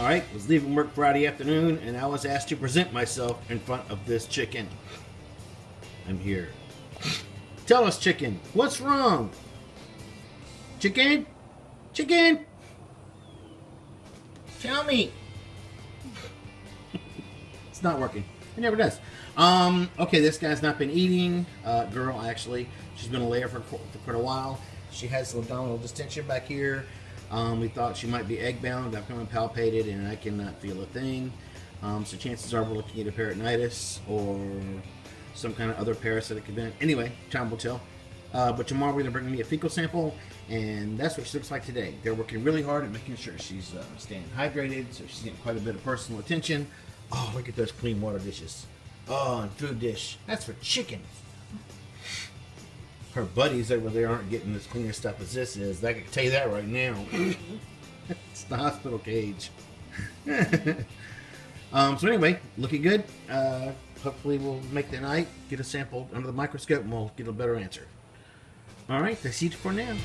Alright, was leaving work Friday afternoon and I was asked to present myself in front of this chicken. I'm here. Tell us, chicken, what's wrong? Chicken? Chicken? Tell me. It's not working. It never does. Okay, this guy's not been eating. Girl, actually. She's been a layer for quite a while. She has some abdominal distension back here. We thought she might be egg bound. I've come and palpated and I cannot feel a thing. So chances are we're looking at a peritonitis or some kind of other parasitic event. Anyway, time will tell. But tomorrow we're going to bring me a fecal sample, and that's what she looks like today. They're working really hard at making sure she's staying hydrated, so she's getting quite a bit of personal attention. Oh, look at those clean water dishes. Oh, and food dish. That's for chickens. Her buddies over there aren't getting as clean stuff as this is. I can tell you that right now. It's the hospital cage. So anyway, looking good. Hopefully we'll make the night, get a sample under the microscope, and we'll get a better answer. All right, that's it for now.